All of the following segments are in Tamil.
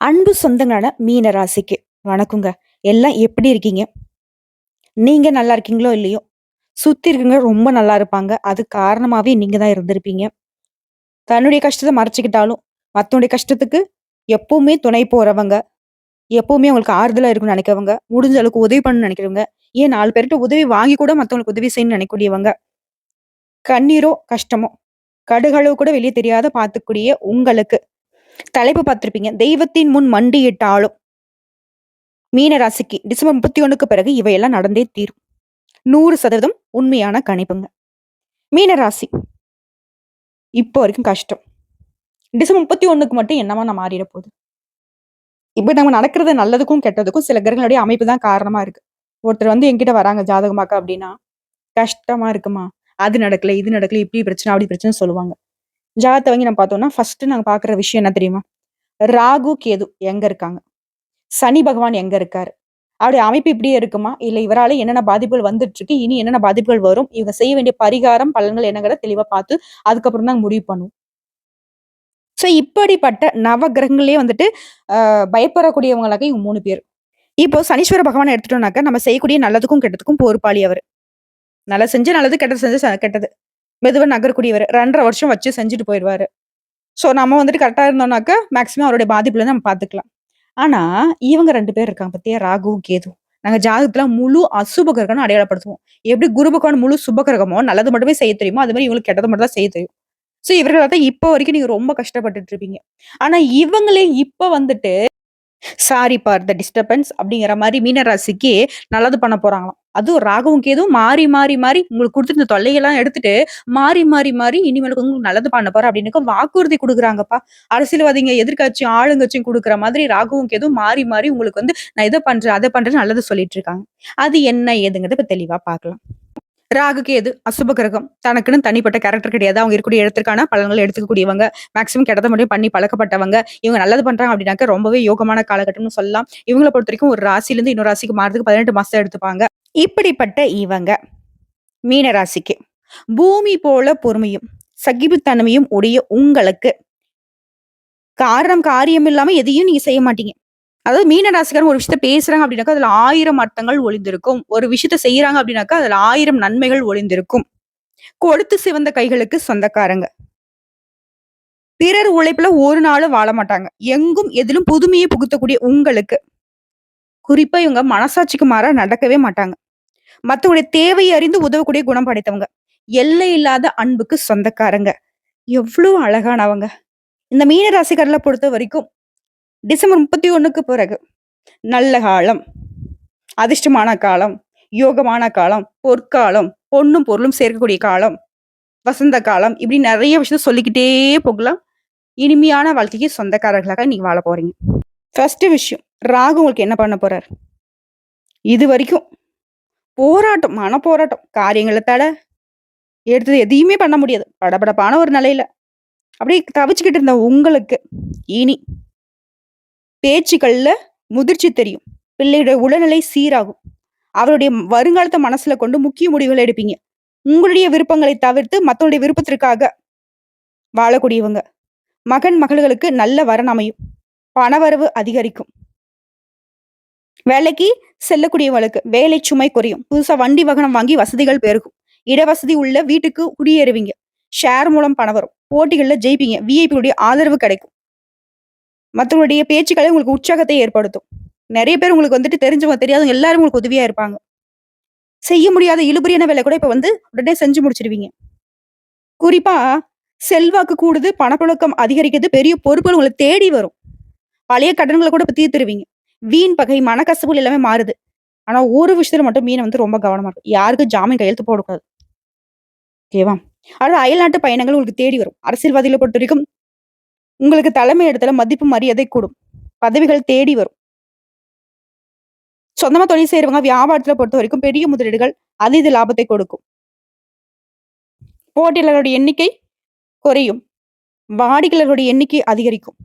அன்பு சொந்தங்களான மீன ராசிக்கு வணக்கங்க. எல்லாம் எப்படி இருக்கீங்க? நீங்க நல்லா இருக்கீங்களோ இல்லையோ, சுத்தி இருக்கவங்க ரொம்ப நல்லா இருப்பாங்க. அது காரணமாவே நீங்க தான் இருந்திருப்பீங்க. தன்னுடைய கஷ்டத்த மறைச்சுக்கிட்டாலும், மத்தவங்களுடைய கஷ்டத்துக்கு எப்பவுமே துணை போறவங்க, எப்பவுமே அவங்களுக்கு ஆறுதலா இருக்கணும்னு நினைக்கிறவங்க, முடிஞ்ச அளவுக்கு உதவி பண்ணணும்னு நினைக்கிறவங்க, ஏன் 4 பேர்ட்ட உதவி வாங்கி கூட மத்தவங்களுக்கு உதவி செய்யணும்னு நினைக்கக்கூடியவங்க, கண்ணீரோ, கஷ்டமோ, கடுகளவு கூட வெளிய தெரியாத பார்த்துக்கூடிய உங்களுக்கு தலைப்பு பார்த்திருப்பீங்க. தெய்வத்தின் முன் மண்டியிட்டாலும் மீன ராசிக்கு டிசம்பர் 31க்கு பிறகு இவையெல்லாம் நடந்தே தீரும். 100% உண்மையான கணிப்புங்க. மீன ராசி இப்போ வரைக்கும் கஷ்டம். டிசம்பர் 31க்கு மட்டும் என்னவா நான் மாறிட போகுது. இப்ப நம்ம நடக்கிறது நல்லதுக்கும், கெட்டதுக்கும் சில கிரகங்களுடைய அமைப்பு தான் காரணமா இருக்கு. ஒருத்தர் என்கிட்ட வராங்க ஜாதகமாக்க அப்படின்னா, கஷ்டமா இருக்குமா, அது நடக்கல, இது நடக்கல, இப்படி பிரச்சனை, அப்படி பிரச்சனைன்னு சொல்லுவாங்க. ஜாதகத்த வாங்கி நம்ம பார்த்தோம்னா, ஃபர்ஸ்ட் நாங்க பார்க்குற விஷயம் என்ன தெரியுமா? ராகு, கேது எங்க இருக்காங்க? சனி பகவான் எங்க இருக்காரு? அவருடைய அமைப்பு இப்படியே இருக்குமா? இல்ல இவரால என்னென்ன பாதிப்புகள் வந்துட்டு இருக்கு? இனி என்னென்ன பாதிப்புகள் வரும்? இவங்க செய்ய வேண்டிய பரிகாரம், பலன்கள் என்னங்கிறத தெளிவா பார்த்து, அதுக்கப்புறம் தான் முடிவு பண்ணுவோம். சோ இப்படிப்பட்ட நவ கிரகங்களே பயப்படக்கூடியவங்களாக இவங்க 3 பேர். இப்போ சனீஸ்வர பகவான எடுத்துட்டோம்னாக்க, நம்ம செய்யக்கூடிய நல்லதுக்கும், கெட்டதுக்கும் பொறுப்பாளி அவரு. நல்லது செஞ்சா நல்லது, கெட்டது செஞ்சா கெட்டது. மெதுவா நகரக்கூடியவரு. 2 1/2 வருஷம் வச்சு செஞ்சுட்டு போயிருவாரு. சோ நம்ம கரெக்ட்டா இருந்தோம்னாக்க, மேக்ஸிமம் அவருடைய பாதிப்புல நம்ம பார்த்துக்கலாம். ஆனா, இவங்க 2 பேர் இருக்காங்க பாத்தியா? ராகுவும், கேதுவும். நாங்க ஜாதகத்துல முழு அசுப கிரகம்னு அடையாளப்படுத்துவோம். எப்படி குரு பகவான் முழு சுப கிரகமோ, நல்லது மட்டுமே செய்ய தெரியுமோ, அது மாரி இவங்களுக்கு கெட்டது மட்டும் தான் செய்ய தெரியும். சோ இவர்கள தான் இப்போ வரைக்கும் நீங்க ரொம்ப கஷ்டப்பட்டுட்டு இருப்பீங்க. ஆனா இவங்களே இப்ப சாரி ஃபார் த டிஸ்டர்பன்ஸ் அப்படிங்கிற மாரி மீன ராசிக்கு நல்லது பண்ண போறாங்களாம். அதுவும் ராகுவும் கேதுவும் மாறி, மாறி, மாறி உங்களுக்கு குடுத்துருந்த தொல்லையெல்லாம் எடுத்துட்டு, மாறி, மாறி, மாறி இனிமேலுக்கு உங்களுக்கு நல்லது பண்ண போறேன் அப்படின்னு வாக்குறுதி குடுக்குறாங்கப்பா. அரசியல்வாதிங்க, எதிர்க்கட்சியும், ஆளுங்கட்சியும் குடுக்குற மாதிரி ராகுவும் கேதுவும் மாறி, மாறி உங்களுக்கு நான் இத பண்றேன், அத பண்றேன்னு நல்லது சொல்லிட்டு இருக்காங்க. அது என்ன ஏதுங்கிறத இப்ப தெளிவா பார்க்கலாம். ராகு, கேது அசுப கிரகம். தனக்குன்னு தனிப்பட்ட கேரக்டர் கிடையாது. அவங்க இருக்கக்கூடிய இடத்திற்கான பலன்கள எடுத்துக்கக்கூடியவங்க. மேக்ஸிமம் கெட்டத மட்டும் பண்ணி பழக்கப்பட்டவங்க. இவங்க நல்லது பண்றாங்க அப்படின்னாக்க ரொம்பவே யோகமான காலகட்டம்னு சொல்லலாம். இவங்கள பொறுத்தவரைக்கும் ஒரு ராசியிலிருந்து இன்னொரு ராசிக்கு மாறுறதுக்கு 18 மாசம் எடுத்துப்பாங்க. இப்படிப்பட்ட இவங்க மீன ராசிக்கு பூமி போல பொறுமையும், சகிப்புத்தன்மையும் உடைய உங்களுக்கு காரணம் காரியம் இல்லாம எதையும் நீங்க செய்ய மாட்டீங்க. அதாவது மீன ராசிக்காரங்க ஒரு விஷயத்த பேசுறாங்க அப்படின்னாக்கா, அதுல 1000 அர்த்தங்கள் ஒளிந்திருக்கும். ஒரு விஷயத்த செய்றாங்க அப்படின்னாக்கா, அதுல 1000 நன்மைகள் ஒளிந்திருக்கும். கொழுத்து சிவந்த கைகளுக்கு சொந்தக்காரங்க. பிறர் உழைப்புல ஒரு நாளும் வாழ மாட்டாங்க. எங்கும் எதிலும் புதுமையை புகுத்தக்கூடிய உங்களுக்கு, குறிப்பா இவங்க மனசாட்சிக்கு மாறா நடக்கவே மாட்டாங்க. மத்தவங்களுடைய தேவையை அறிந்து உதவக்கூடிய குணம் படைத்தவங்க. எல்லை இல்லாத அன்புக்கு சொந்தக்காரங்க. எவ்வளவு அழகானவங்க. இந்த மீன ராசிக்காரர்கள பொறுத்த வரைக்கும் டிசம்பர் 31க்கு பிறகு நல்ல காலம், அதிர்ஷ்டமான காலம், யோகமான காலம், பொற்காலம், பொன்னும் பொருளும் சேர்க்கக்கூடிய காலம், வசந்த காலம் இப்படி நெறைய விஷயம் சொல்லிக்கிட்டே போகலாம். இனிமையான வாழ்க்கைக்கு சொந்தக்காரர்களாக நீங்க வாழ போறீங்க. ஃபர்ஸ்ட் விஷயம், ராகு உங்களுக்கு என்ன பண்ண போறார்? இதுவரைக்கும் போராட்டம், மனப்போராட்டம், காரியங்கள தட, எடுத்தது எதையுமே பண்ண முடியாது. படபடப்பான ஒரு நிலையில அப்படியே தவிச்சுக்கிட்டு இருந்த உங்களுக்கு, இனி பேச்சுக்கள்ல முதிர்ச்சி தெரியும். பிள்ளையுடைய உடல்நிலை சீராகும். அவருடைய வருங்காலத்த மனசுல கொண்டு முக்கிய முடிவுகள் எடுப்பீங்க. உங்களுடைய விருப்பங்களை தவிர்த்து மத்தவங்களுடைய விருப்பத்திற்காக வாழக்கூடியவங்க. மகன், மகள்களுக்கு நல்ல வரன் அமையும். பணவரவு அதிகரிக்கும். வேலைக்கு செல்லக்கூடியவங்களுக்கு வேலை சுமை குறையும். புதுசா வண்டி வாகனம் வாங்கி வசதிகள் பெருகும். இடவசதி உள்ள வீட்டுக்கு குடியேறுவீங்க. ஷேர் மூலம் பணம் வரும். போட்டிகள்ல ஜெயிப்பீங்க. விஐபி உடைய ஆதரவு கிடைக்கும். மத்தவங்களுடைய பேச்சுக்களை உங்களுக்கு உற்சாகத்தை ஏற்படுத்தும். நிறைய பேர் உங்களுக்கு தெரிஞ்சவங்க, தெரியாதவங்க எல்லாரும் உங்களுக்கு உதவியா இருப்பாங்க. செய்ய முடியாத இழுபறியான வேலை கூட இப்ப உடனே செஞ்சு முடிச்சிருவீங்க. குறிப்பா செல்வாக்கு கூடுது, பணப்புழக்கம் அதிகரிக்குது, பெரிய பொறுப்புகள் உங்களை தேடி வரும். பழைய கடன்களை கூட இப்ப தீர்த்துருவீங்க. வீண் பகை, மனக்கசப்புகள் எல்லாமே மாறுது. ஆனா ஒரு விஷயத்துல மட்டும் மீன ரொம்ப கவனமா இருக்கும். யாருக்கும் ஜாமீன் கையெழுத்து போடக்கூடாது. ஓகேவா? அடுத்து அயல்நாட்டு பயணங்கள் உங்களுக்கு தேடி வரும். அரசியல்வாதிகளை பொறுத்தவரைக்கும் உங்களுக்கு தலைமை இடத்துல மதிப்பு, மரியாதை கூடும். பதவிகள் தேடி வரும். சொந்தமா தொழில் செய்றவங்க வியாபாரத்துல பொறுத்த வரைக்கும் பெரிய முதலீடுகள் அதீத லாபத்தை கொடுக்கும். போட்டியாளர்களுடைய எண்ணிக்கை குறையும். வாடிக்கையாளர்களுடைய எண்ணிக்கை அதிகரிக்கும்.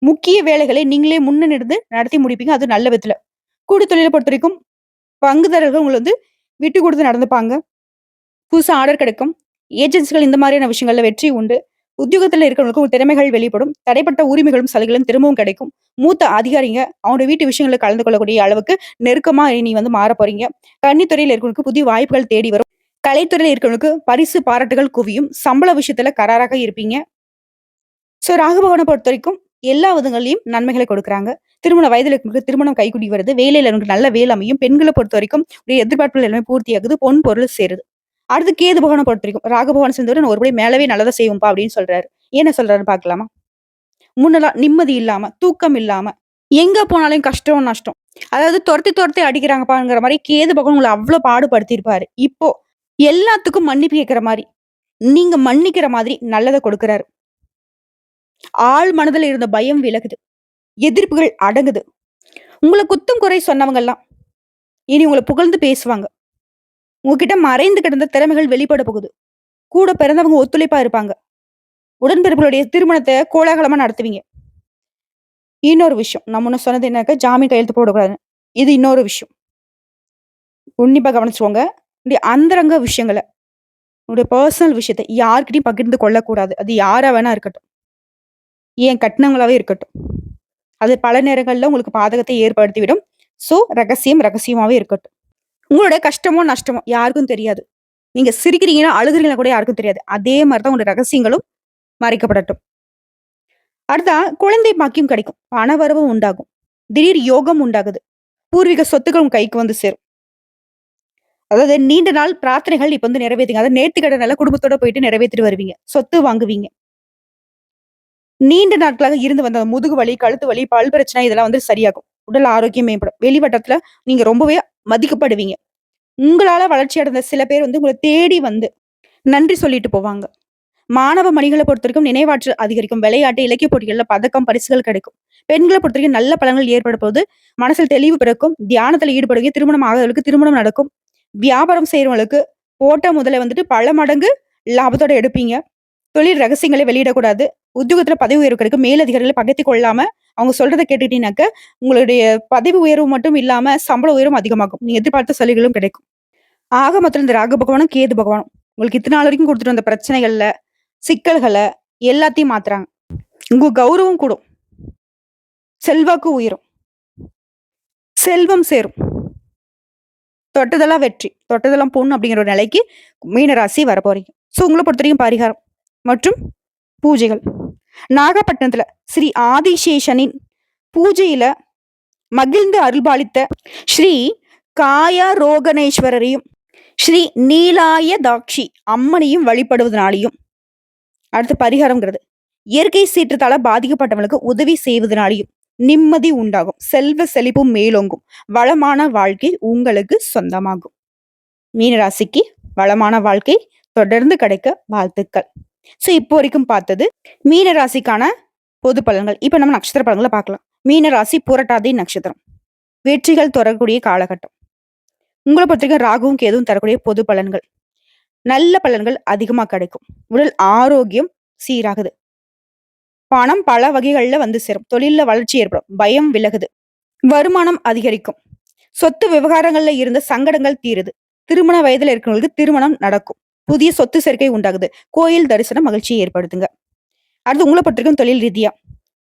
முக்கிய வேலைகளை நீங்களே முன்னிருந்து நடத்தி முடிப்பீங்க. அது நல்ல விதத்துல. கூட்டு தொழிலை பொறுத்த வரைக்கும் பங்குதாரர்கள் உங்களை விட்டு கொடுத்து நடந்துப்பாங்க. புதுசா ஆர்டர் கிடைக்கும். ஏஜென்சிகள் இந்த மாதிரியான விஷயங்கள்ல வெற்றி உண்டு. உத்தியோகத்துல இருக்கிறவங்களுக்கு உங்க திறமைகள் வெளிப்படும். தடைப்பட்ட உரிமைகளும், சலுகைகளும் திரும்பவும் கிடைக்கும். மூத்த அதிகாரிங்க அவங்களுடைய வீட்டு விஷயங்கள்ல கலந்து கொள்ளக்கூடிய அளவுக்கு நெருக்கமா நீ வந்து மாறப் போறீங்க. கன்னித்துறையில இருக்கிறவங்களுக்கு புதிய வாய்ப்புகள் தேடி வரும். கலைத்துறையில இருக்கிறவங்களுக்கு பரிசு, பாராட்டுகள் குவியும். சம்பள விஷயத்துல கராராக இருப்பீங்க. ராகு பகவான பொறுத்தவரைக்கும் எல்லா விதங்கள்லயும் நன்மைகளை கொடுக்குறாங்க. திருமண வயதில இருக்கிறவங்களுக்கு திருமணம் கைகூடி வருது. வேலையில இருக்கிறவங்களுக்கு நல்ல வேலை அமையும். பெண்கள பொறுத்தவரைக்கும் உடைய எதிர்பார்ப்புகள் எல்லாமே பூர்த்தியாகுது. பொன், பொருள் சேருது. அடுத்து கேது பகவான பொறுத்தவரைக்கும் ராகு பகவான் சேர்ந்தவரை நான் ஒருபடி மேலவே நல்லதா செய்வோம்ப்பா அப்படின்னு சொல்றாரு. என்ன சொல்றாருன்னு பார்க்கலாமா? முன்னலாம் நிம்மதி இல்லாம, தூக்கம் இல்லாம, எங்க போனாலும் கஷ்டம், நஷ்டம். அதாவது தொரத்தி தொரத்தி அடிக்கிறாங்கப்பாங்கிற மாரி கேது பகவான் உங்கள அவ்ளோ பாடுபடுத்தியிருப்பாரு. இப்போ எல்லாத்துக்கும் மன்னிப்பு கேட்கிற மாரி, நீங்க மன்னிக்கிற மாதிரி நல்லத கொடுக்குறாரு. ஆழ் மனதுல இருந்த பயம் விலகுது. எதிர்ப்புகள் அடங்குது. உங்கள குத்தம் குறை சொன்னவங்கலாம் இனி உங்கள புகழ்ந்து பேசுவாங்க. உங்ககிட்ட மறைந்து கிடந்த திறமைகள் வெளிப்பட போகுது. கூட பிறந்தவங்க ஒத்துழைப்பா இருப்பாங்க. உடன்பிறப்புகளுடைய திருமணத்த கோலாகலமா நடத்துவீங்க. இன்னொரு விஷயம். நான் முன்ன சொன்னது என்னக்கா, ஜாமீன் கையெழுத்து போடக்கூடாதுன்னு. இது இன்னொரு விஷயம். உன்னிப்பா கவனிச்சுக்கோங்க. உங்களுடைய அந்தரங்க விஷயங்கள, உங்களுடைய பெர்சனல் விஷயத்த யார்கிட்டயும் பகிர்ந்து கொள்ளக்கூடாது. அது யாரா வேணா இருக்கட்டும். ஏன் கட்னவங்களாவே இருக்கட்டும். அது பல நேரங்கள்ல உங்களுக்கு பாதகத்தை ஏற்படுத்திவிடும். ரகசியம் ரகசியமாவே இருக்கட்டும். உங்களோட கஷ்டமோ, நஷ்டமோ யாருக்கும் தெரியாது. நீங்க சிரிக்கிறீங்கன்னா, அழுகுறீங்கன்னா கூட யாருக்கும் தெரியாது. அதே மாரி தான் உங்களுடைய ரகசியங்களும் மறைக்கப்படட்டும். அடுத்தா குழந்தை பாக்கியம் கிடைக்கும். பணவரவும் உண்டாகும். திடீர் யோகம் உண்டாகுது. பூர்வீக சொத்துக்கள் உங்க கைக்கு வந்து சேரும். அதாவது நீண்ட நாள் பிரார்த்தனைகள் இப்ப வந்து நிறைவேத்துங்க. அதாவது நேர்த்திக்கடனால குடும்பத்தோட போயிட்டு நிறைவேத்திட்டு வருவீங்க. சொத்து வாங்குவீங்க. நீண்ட நாட்களாக இருந்து வந்த முதுகு வலி, கழுத்து வலி, பல் பிரச்சனை இதெல்லாம் வந்து சரியாகும். உடல் ஆரோக்கியம் மேம்படும். வெளிவட்டத்துல நீங்க ரொம்பவே மதிக்கப்படுவீங்க. உங்களால வளர்ச்சி அடைந்த சில பேர் வந்து உங்கள தேடி வந்து நன்றி சொல்லிட்டு போவாங்க. மாணவ மணிகளை பொறுத்தவரைக்கும் நினைவாற்றல் அதிகரிக்கும். விளையாட்டு, இலக்கிய போட்டிகள்ல பதக்கம், பரிசுகள் கிடைக்கும். பெண்களை பொறுத்தவரைக்கும் நல்ல பலன்கள் ஏற்பட போது. மனசில் தெளிவு பிறக்கும். தியானத்துல ஈடுபடுவீங்க. திருமணம் ஆகாதவர்களுக்கு திருமணம் நடக்கும். வியாபாரம் செய்யறவங்களுக்கு போட்ட முதல்ல வந்துட்டு பல மடங்கு லாபத்தோட எடுப்பீங்க. தொழில் ரகசியங்களை வெளியிடக்கூடாது. உத்தியோகத்துல பதவி உயர்வு கிடைக்கும். மேலதிகாரிகளை பகைத்துக் கொள்ளாம அவங்க சொல்றத கேட்டுட்டீங்கன்னாக்க, உங்களுடைய பதவி உயர்வு மட்டும் இல்லாம சம்பள உயர்வும் அதிகமாகும். நீங்க எதிர்பார்த்த சலுகைகளும் கிடைக்கும். ஆக மொத்தம் இந்த ராகு பகவானும், கேது பகவானும் உங்களுக்கு இத்தனை நாள் வரைக்கும் குடுத்துட்டு வந்த பிரச்சனைகள்ல, சிக்கல்கள எல்லாத்தையும் மாத்துறாங்க. உங்க கௌரவம் கூடும். செல்வாக்கு உயரும். செல்வம் சேரும். தொட்டதெல்லாம் வெற்றி. தொட்டதெல்லாம் பொன் அப்படிங்கிற ஒரு நிலைக்கு மீனராசி வரப்போறீங்க. உங்கள பொறுத்தவரைக்கும் பரிகாரம் மற்றும் பூஜைகள். நாகப்பட்டினத்துல ஸ்ரீ ஆதிசேஷனின் பூஜையில மகிழ்ந்து அருள்பாலித்த ஸ்ரீ காயரோகணேஸ்வரரையும், ஸ்ரீ நீலாயதாட்சி அம்மனையும் வழிபடுவதனாலையும், அடுத்து பரிகாரம்ங்கிறது இயற்கை சீற்றத்தால பாதிக்கப்பட்டவங்களுக்கு உதவி செய்வதனாலையும் நிம்மதி உண்டாகும். செல்வ செழிப்பும் மேலோங்கும். வளமான வாழ்க்கை உங்களுக்கு சொந்தமாகும். மீனராசிக்கு வளமான வாழ்க்கை தொடர்ந்து கிடைக்க வாழ்த்துக்கள். இப்போ வரைக்கும் பார்த்தது மீன ராசிக்கான பொது பலன்கள். இப்ப நம்ம நட்சத்திர பலன்களை பார்க்கலாம். மீன ராசி புரட்டாதி நட்சத்திரம். வெற்றிகள் தொடரக்கூடிய காலகட்டம். உங்களை பொறுத்தவரைக்கும் ராகுவும் கேதுவும் தரக்கூடிய பொது பலன்கள். நல்ல பலன்கள் அதிகமா கிடைக்கும். உடல் ஆரோக்கியம் சீராகுது. பணம் பல வகைகள்ல வந்து சேரும். தொழில வளர்ச்சி ஏற்படும். பயம் விலகுது. வருமானம் அதிகரிக்கும். சொத்து விவகாரங்கள்ல இருந்த சங்கடங்கள் தீருது. திருமண வயதுல இருக்கிறவங்களுக்கு திருமணம் நடக்கும். புதிய சொத்து சேர்க்கை உண்டாகுது. கோயில் தரிசனம் மகிழ்ச்சியை ஏற்படுத்துங்க. அடுத்து உங்களை பொறுத்திருக்கும் தொழில் ரீதியா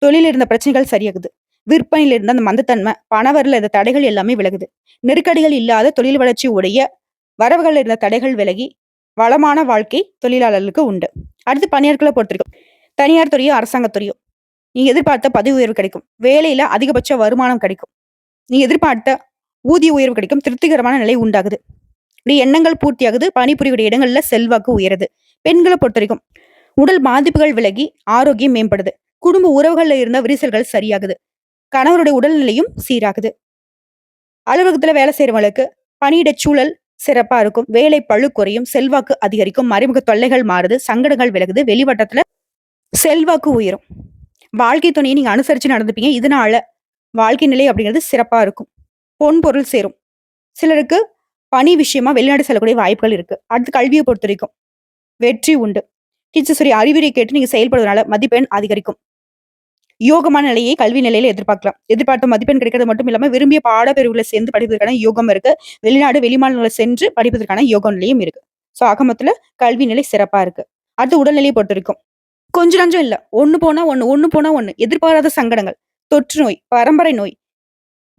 தொழில் இருந்த பிரச்சனைகள் சரியாகுது. விற்பனையில இருந்த அந்த மந்தத்தன்மை, பணவரில் இருந்த தடைகள் எல்லாமே விலகுது. நெருக்கடிகள் இல்லாத தொழில் வளர்ச்சி உடைய வரவுகள் இருந்த தடைகள் விலகி வளமான வாழ்க்கை தொழிலாளர்களுக்கு உண்டு. அடுத்து பணியாட்களை பொறுத்திருக்கும். தனியார் துறையோ அரசாங்கத்துறையோ நீங்க எதிர்பார்த்த பதவி உயர்வு கிடைக்கும். வேலையில அதிகபட்ச வருமானம் கிடைக்கும். நீங்க எதிர்பார்த்த ஊதிய உயர்வு கிடைக்கும். திருப்திகரமான நிலை உண்டாகுது. எண்ணங்கள் பூர்த்தியாகுது. பணிபுரியக்கூடிய இடங்கள்ல செல்வாக்கு உயருது. பெண்களை பொறுத்த வரைக்கும் உடல் பாதிப்புகள் விலகி ஆரோக்கியம் மேம்படுது. குடும்ப உறவுகள்ல இருந்த விரிசல்கள் சரியாகுது. கணவருடைய உடல்நிலையும் சீராகுது. அலுவலகத்துல வேலை செய்யறவங்களுக்கு பணியிட சூழல் சிறப்பா இருக்கும். வேலை பழு குறையும். செல்வாக்கு அதிகரிக்கும். மறைமுக தொல்லைகள் மாறுது. சங்கடங்கள் விலகுது. வெளிவட்டத்துல செல்வாக்கு உயரும். வாழ்க்கை துணையை நீங்க அனுசரிச்சு நடந்துப்பீங்க. இதனால வாழ்க்கை நிலை அப்படிங்கிறது சிறப்பா இருக்கும். பொன் பொருள் சேரும். சிலருக்கு பணி விஷயமா வெளிநாடு செல்லக்கூடிய வாய்ப்புகள் இருக்கு. அடுத்து கல்வியை பொறுத்த வரைக்கும் வெற்றி உண்டு. டீச்சர்ஸ் அறிவுரை கேட்டு நீங்க செயல்படுவதனால மதிப்பெண் அதிகரிக்கும். யோகமான நிலையை கல்வி நிலையில எதிர்பார்க்கலாம். எதிர்பார்த்த மதிப்பெண் கிடைக்கிறது மட்டும் இல்லாம விரும்பிய பாடப்பிரிவுகளை சேர்ந்து படிப்பதற்கான யோகம் இருக்கு. வெளிநாடு வெளிமாநிலங்களை சென்று படிப்பதற்கான யோக நிலையும் இருக்கு. ஆகமத்துல கல்வி நிலை சிறப்பா இருக்கு. அடுத்து உடல்நிலையை பொறுத்த வரைக்கும் கொஞ்சம் நஞ்சம் இல்ல. ஒண்ணு போனா ஒண்ணு, ஒண்ணு போனா ஒண்ணு. எதிர்பாராத சங்கடங்கள், தொற்று நோய், பரம்பரை நோய்,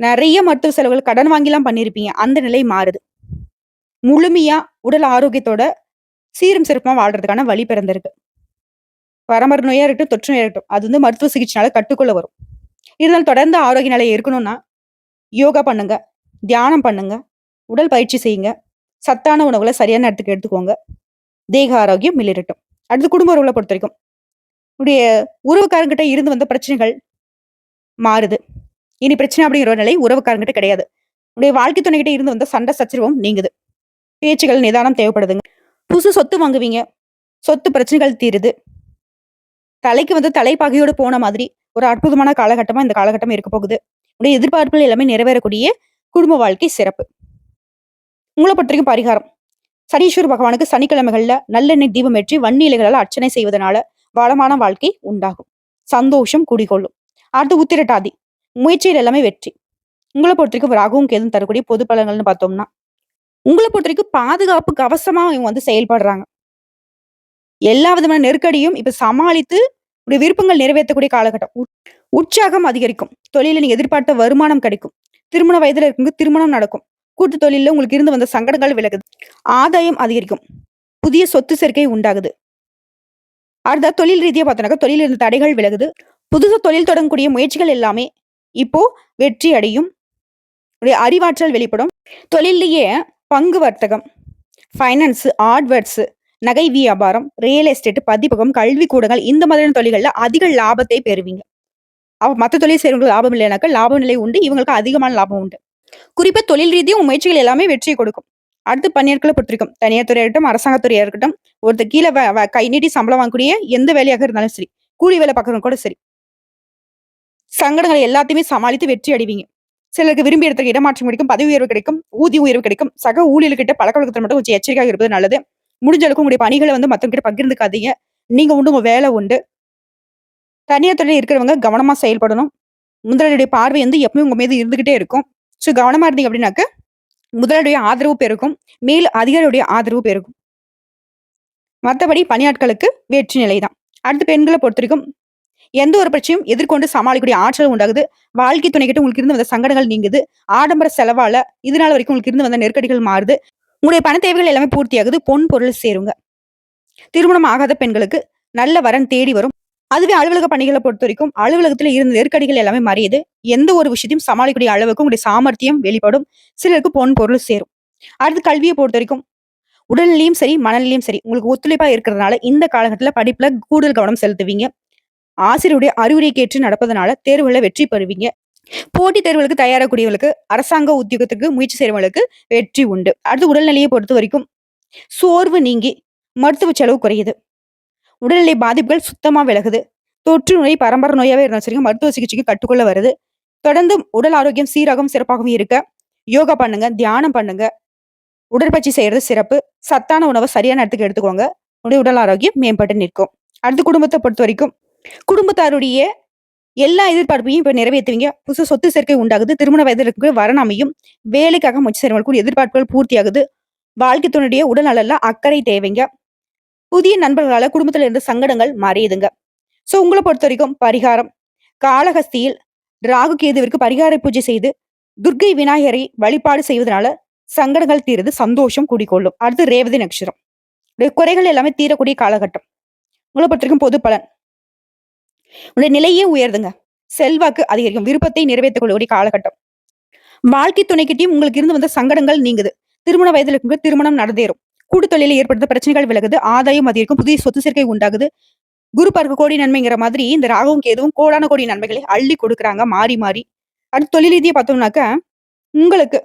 நெறைய மருத்துவ செலவுகள் கடன் வாங்கிலாம் பண்ணியிருப்பீங்க. அந்த நிலை மாறுது. முழுமையா உடல் ஆரோக்கியத்தோட சீரும் சிறப்புமா வாழ்றதுக்கான வழி பிறந்திருக்கு. பரம்பரை நோயா இருக்கட்டும், தொற்று நோயா இருக்கட்டும். அது வந்து மருத்துவ சிகிச்சைனால கட்டுக்குள்ள வரும். இருந்தாலும் தொடர்ந்து ஆரோக்கிய நிலை இருக்கணும்னா, யோகா பண்ணுங்க, தியானம் பண்ணுங்க, உடல் பயிற்சி செய்யுங்க, சத்தான உணவுகள சரியான நேரத்துக்கு எடுத்துக்கோங்க. தேக ஆரோக்கியம் மிளிரட்டும். அடுத்து குடும்ப உறவுகள பொறுத்தவரைக்கும், உடைய உறவுக்காரங்கிட்ட இருந்து வந்த பிரச்சனைகள் மாறுது. இனி பிரச்சனை அப்படிங்கிற ஒரு நிலை உறவுக்காரங்கிட்ட கிடையாது. உடைய வாழ்க்கை துணைகிட்ட இருந்து வந்த சண்டை சச்சரவும் நீங்குது. பேச்சுகள் நிதானம் தேவைப்படுதுங்க. புதுசு சொத்து வாங்குவீங்க. சொத்து பிரச்சனைகள் தீருது. தலைக்கு வந்து தலைப்பாகையோடு போன மாதிரி ஒரு அற்புதமான காலகட்டமா இந்த காலகட்டம் இருக்க போகுது. உடைய எதிர்பார்ப்புகள் எல்லாமே நிறைவேறக்கூடிய குடும்ப வாழ்க்கை சிறப்பு. உங்கள பொறுத்தவரைக்கும் பரிகாரம். சனீஸ்வர பகவானுக்கு சனிக்கிழமைகள்ல நல்லெண்ணெய் தீபம் ஏற்றி வன்னி இலைகளால அர்ச்சனை செய்வதனால வளமான வாழ்க்கை உண்டாகும். சந்தோஷம் குடிகொள்ளும். அடுத்து உத்திரட்டாதி. முயற்சியில் எல்லாமே வெற்றி. உங்கள பொறுத்தவரைக்கும் ராகுவும் கேதுவும் தரக்கூடிய பொது பலன்கள்னு பார்த்தோம்னா, உங்கள பொறுத்தவரைக்கும் பாதுகாப்பு கவசமா இவங்க வந்து செயல்படுறாங்க. எல்லா விதமான நெருக்கடியும் இப்ப சமாளித்து உடைய விருப்பங்கள் நிறைவேற்றக்கூடிய காலகட்டம். உற்சாகம் அதிகரிக்கும். தொழில நீங்க எதிர்பார்த்த வருமானம் கிடைக்கும். திருமண வயதுல இருக்கவங்க திருமணம் நடக்கும். கூட்டு தொழில்ல உங்களுக்கு இருந்து வந்த சங்கடங்கள் விலகுது. ஆதாயம் அதிகரிக்கும். புதிய சொத்து சேர்க்கை உண்டாகுது. அடுத்த தொழில் ரீதியா பார்த்தோம்னாக்கா தொழில் இருந்த தடைகள் விலகுது. புதுசா தொழில் தொடங்கக்கூடிய முயற்சிகள் எல்லாமே இப்போ வெற்றி அடையும். உடைய அறிவாற்றல் வெளிப்படும். தொழிலேயே பங்கு வர்த்தகம், ஃபைனான்ஸ், ஆட்வர்ட்ஸ், நகை வியாபாரம், ரியல் எஸ்டேட், பதிப்பகம், கல்வி கூடங்கள் இந்த மாதிரியான தொழில்கள்ல அதிக லாபத்தை பெறுவீங்க. மத்த தொழில் செய்றவங்களுக்கு லாபம் இல்லைனாக்கா லாப நிலை உண்டு. இவங்களுக்கு அதிகமான லாபம் உண்டு. குறிப்பா தொழில் ரீதியா உங்க முயற்சிகள் எல்லாமே வெற்றியை கொடுக்கும். அடுத்து பணியாட்கள பொறுத்திருக்கும். தனியார் துறையா இருக்கட்டும், அரசாங்கத் துறையா இருக்கட்டும், ஒருத்தர் கீழ கை நீட்டி சம்பளம் வாங்கக்கூடிய எந்த வேலையாக இருந்தாலும் சரி, கூலி வேலை பார்க்கறவங்க கூட சரி, சங்கடங்கள் எல்லாத்தையுமே சமாளித்து வெற்றி அடைவீங்க. சிலருக்கு விரும்பிய இடத்துக்கு இடமாற்றம் கிடைக்கும், பதவி உயர்வு கிடைக்கும், ஊதிய உயர்வு கிடைக்கும். சக ஊழியர்கிட்ட பழக்கவழக்கத்துல மட்டும் கொஞ்சம் எச்சரிக்கையாக இருப்பது நல்லது. முடிஞ்ச அளவுக்கு உங்களுடைய பணிகளை வந்து மத்தவங்க கிட்ட பகிர்ந்துக்காதீங்க. நீங்க உண்டு, உங்க வேலை உண்டு. தனியார் துறையில இருக்கிறவங்க கவனமா செயல்படணும். முதலாளியுடைய பார்வை வந்து எப்பவுமே உங்க மீது இருந்துகிட்டே இருக்கும். சோ கவனமா இருந்தீங்க அப்படின்னாக்க, முதலாளியுடைய ஆதரவு பெருகும். மேல் அதிகாரியுடைய ஆதரவு பெருகும். மத்தபடி பணியாட்களுக்கு வெற்றி நிலைதான். அடுத்து பெண்கள பொறுத்தவரைக்கும், எந்த ஒரு பிரச்சனையும் எதிர்கொண்டு சமாளிக்கக்கூடிய ஆற்றல் உண்டாகுது. வாழ்க்கை துணைக்கிட்ட உங்களுக்கு இருந்து வந்த சங்கடங்கள் நீங்குது. ஆடம்பர செலவால இதுநாள் வரைக்கும் உங்களுக்கு இருந்து வந்த நெருக்கடிகள் மாறுது. உங்களுடைய பண தேவைகள் எல்லாமே பூர்த்தியாகுது. பொன் பொருள் சேருங்க. திருமணம் ஆகாத பெண்களுக்கு நல்ல வரன் தேடி வரும். அதுவே அலுவலக பணிகளை பொறுத்தவரைக்கும், அலுவலகத்துல இருந்த நெருக்கடிகள் எல்லாமே மறையுது. எந்த ஒரு விஷயத்தையும் சமாளிக்கக்கூடிய அளவுக்கு உங்களுடைய சாமர்த்தியம் வெளிப்படும். சிலருக்கு பொன் பொருள் சேரும். அடுத்து கல்வியை பொறுத்தவரைக்கும், உடல்நிலையும் சரி, மனநிலையும் சரி, உங்களுக்கு ஒத்துழைப்பா இருக்கிறதுனால இந்த காலகட்டத்துல படிப்புல கூடுதல் கவனம் செலுத்துவீங்க. ஆசிரியருடைய அறிவுரைக்கு ஏற்று நடப்பதனால தேர்வுல வெற்றி பெறுவீங்க. போட்டித் தேர்வுகளுக்கு தயாராகக்கூடியவர்களுக்கு, அரசாங்க உத்தியோகத்துக்கு முயற்சி செய்றவங்களுக்கு வெற்றி உண்டு. அடுத்து உடல்நிலையை பொறுத்த வரைக்கும், சோர்வு நீங்கி மருத்துவ செலவு குறையுது. உடல்நிலை பாதிப்புகள் சுத்தமா விலகுது. தொற்று நோய், பரம்பரை நோயாவே இருந்தாலும் சரிங்க, மருத்துவ சிகிச்சைக்கு கட்டுக்குள்ள வருது. தொடர்ந்து உடல் ஆரோக்கியம் சீராகவும் சிறப்பாகவும் இருக்க யோகா பண்ணுங்க, தியானம் பண்ணுங்க, உடற்பயிற்சி செய்யறது சிறப்பு. சத்தான உணவை சரியான நேரத்துக்கு எடுத்துக்கோங்க. உங்களுடைய உடல் ஆரோக்கியம் மேம்பட்டு நிற்கும். அடுத்து குடும்பத்தை பொறுத்த வரைக்கும், குடும்பத்தாருடைய எல்லா எதிர்பார்ப்பையும் இப்ப நிறைவேற்றுவீங்க. புதுசு சொத்து சேர்க்கை உண்டாகுது. திருமண வயதில் இருக்க வரன் அமையும். வேலைக்காக முயற்சி செய்றவங்களுக்கு எதிர்பார்ப்புகள் பூர்த்தியாகுது. வாழ்க்கை துணையுடைய உடல் நலன்ல அக்கறை தேவைங்க. புதிய நண்பர்களால குடும்பத்துல இருந்த சங்கடங்கள் மறையுதுங்க. சோ உங்கள பொறுத்தவரைக்கும் பரிகாரம். காளஹஸ்தியில் ராகு கேதுவிற்கு பரிகார பூஜை செய்து, துர்க்கை விநாயகரை வழிபாடு செய்வதனால சங்கடங்கள் தீருது. சந்தோஷம் குடிகொள்ளும். அடுத்து ரேவதி நட்சத்திரம். உடைய குறைகள் எல்லாமே தீரக்கூடிய காலகட்டம். உங்களை பொறுத்தவரைக்கும் பொது பலன். உடைய நிலையே உயர்துங்க. செல்வாக்கு அதிகரிக்கும். விருப்பத்தை நிறைவேற்றக்கூடிய காலகட்டம். வாழ்க்கை துணைக்கிட்டையும் உங்களுக்கு இருந்து வந்த சங்கடங்கள் நீங்குது. திருமண வயதில் இருக்கும்போது திருமணம் நடந்தேறும். கூட்டு தொழிலில் ஏற்படுத்த பிரச்சனைகள் விலகுது. ஆதாயம் அதிகரிக்கும். புதிய சொத்து சேர்க்கை உண்டாகுது. குரு பார்க்க கோடி நன்மைங்கிற மாதிரி இந்த ராகவும் கேதுவும் கோடான கோடி நன்மைகளை அள்ளி கொடுக்குறாங்க மாறி மாறி. அடுத்து தொழில் ரீதியா பார்த்தோம்னாக்க, உங்களுக்கு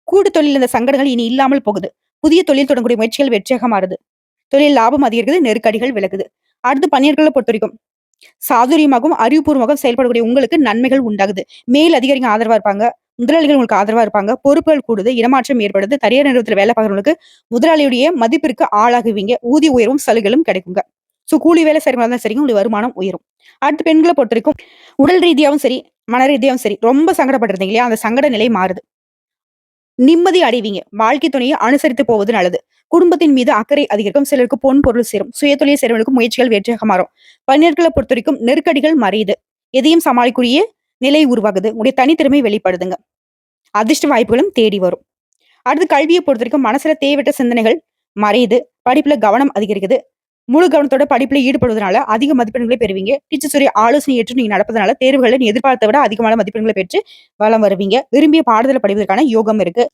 கூட்டு தொழில் இந்த சங்கடங்கள் இனி இல்லாமல் போகுது. புதிய தொழில் தொடங்கக்கூடிய முயற்சிகள் வெற்றியாக மாறுது. தொழில் லாபம் அதிகரிக்குது. நெருக்கடிகள் விலகுது. அடுத்து பணியாட்களை பொறுத்த வரைக்கும், சாதுரியமாகவும் அறிவுபூர்வமாகவும் செயல்படக்கூடிய உங்களுக்கு நன்மைகள் உண்டாகுது. மேல் அதிகாரிகள் ஆதரவா இருப்பாங்க. முதலாளிகள் உங்களுக்கு ஆதரவா இருப்பாங்க. பொறுப்புகள் கூடுது. இடமாற்றம் ஏற்படுது. தனியார் நிறுவனத்துல வேலை பார்க்கறவங்களுக்கு முதலாளியுடைய மதிப்பிற்கு ஆளாகுவீங்க. ஊதிய உயர்வும் சலுகைகளும் கிடைக்குங்க. சோ கூலி வேலை செய்றவங்களா இருந்தாலும் சரிங்க, உங்களுடைய வருமானம் உயரும். அடுத்து பெண்களை பொறுத்த வரைக்கும், உடல் ரீதியாவும் சரி, மன ரீதியாவும் சரி, ரொம்ப சங்கடப்பட்டிருந்தீங்க இல்லையா? அந்த சங்கட நிலை மாறுது. நிம்மதி அடைவீங்க. வாழ்க்கை துணையை அனுசரித்து போவது நல்லது. குடும்பத்தின் மீது அக்கறை அதிகரிக்கும். சிலருக்கு பொன் பொருள் சேரும். சுயதொழில் செய்றவங்களுக்கு முயற்சிகள் வெற்றியாக மாறும். பணியாட்கள பொறுத்தவரைக்கும் நெருக்கடிகள் மறையுது. எதையும் சமாளிக்கக்கூடிய நிலை உருவாகுது. உங்களுடைய தனித்திறமை வெளிப்படுதுங்க. அதிர்ஷ்ட வாய்ப்புகளும் தேடி வரும். அடுத்து கல்விய பொறுத்தவரைக்கும் மனசுல தேவையற்ற சிந்தனைகள் மறையுது. படிப்புல கவனம் அதிகரிக்குது. முழு கவனத்தோட படிப்புல ஈடுபடுவதனால அதிக மதிப்பெண்களை பெறுவீங்க. டீச்சர்ஸுடைய ஆலோசனை ஏற்று நீங்க நடப்பதனால தேர்வுகள்ல நீ எதிர்பார்த்த விட அதிகமான மதிப்பெண்களை பெற்று வலம் வருவீங்க. விரும்பிய பாடத்துல படிப்பதற்கான யோகம் இருக்கு.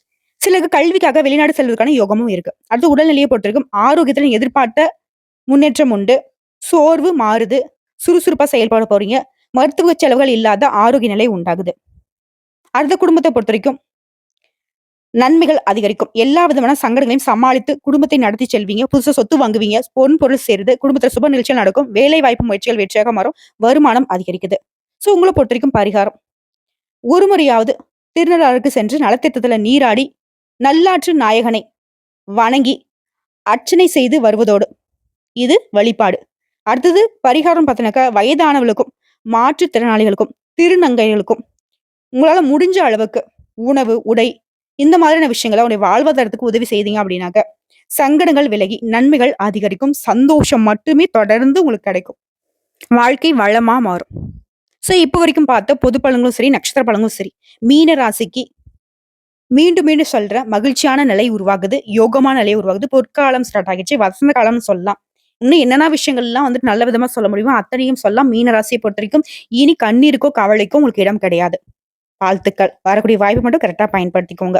சிலருக்கு கல்விக்காக வெளிநாடு செல்வதற்கான யோகமும் இருக்கு. அடுத்து உடல்நிலையை பொறுத்தவரைக்கும் ஆரோக்கியத்துல நீங்க எதிர்பார்த்த முன்னேற்றம் உண்டு. சோர்வு மாறுது. சுறுசுறுப்பா செயல்பட போறீங்க. மருத்துவ செலவுகள் இல்லாத ஆரோக்கிய நிலை உண்டாகுது. அடுத்த குடும்பத்த பொறுத்தவரைக்கும் நன்மைகள் அதிகரிக்கும். எல்லா விதமான சங்கடங்களையும் சமாளித்து குடும்பத்தை நடத்தி செல்வீங்க. புதுசா சொத்து வாங்குவீங்க. பொன் பொருள் சேருது. குடும்பத்துல சுப நிகழ்ச்சிகள் நடக்கும். வேலை வாய்ப்பு முயற்சிகள் வெற்றியாக மாறும். வருமானம் அதிகரிக்குது. உங்கள பொறுத்தவரைக்கும் பரிகாரம். ஒரு முறையாவது திருநள்ளாறுக்கு சென்று நலத்திட்டத்துல நீராடி நல்லாற்று நாயகனை வணங்கி அர்ச்சனை செய்து வருவதோடு இது வழிபாடு. அடுத்தது பரிகாரம் பார்த்தீங்கன்னாக்கா வயதானவர்களுக்கும், மாற்றுத்திறனாளிகளுக்கும், திருநங்கைகளுக்கும் உங்களால முடிஞ்ச அளவுக்கு உணவு, உடை இந்த மாதிரியான விஷயங்கள உங்களுடைய வாழ்வாதாரத்துக்கு உதவி செய்தீங்க அப்படின்னாக்க, சங்கடங்கள் விலகி நன்மைகள் அதிகரிக்கும். சந்தோஷம் மட்டுமே தொடர்ந்து உங்களுக்கு கிடைக்கும். வாழ்க்கை வளமா மாறும். இப்ப வரைக்கும் பார்த்த பொது பலன்களும் சரி, நட்சத்திர பலன்களும் சரி, மீன ராசிக்கு மீண்டும் மீண்டும் சொல்றேன். மகிழ்ச்சியான நிலை உருவாகுது. யோகமான நிலை உருவாகுது. பொற்காலம் ஸ்டார்ட் ஆகிடுச்சு. வசந்த காலம்னு சொல்லலாம். இன்னும் என்னென்ன விஷயங்கள்லாம் வந்துட்டு நல்ல விதமா சொல்ல முடியுமோ அத்தனையும் சொல்லலாம். மீன ராசியை பொறுத்தவரைக்கும் இனி கண்ணீருக்கோ, கவலைக்கோ உங்களுக்கு இடம் கிடையாது. வாழ்த்துக்கள். வரக்கூடிய வாய்ப்பு மட்டும் கரெக்ட்டா பயன்படுத்திக்கோங்க.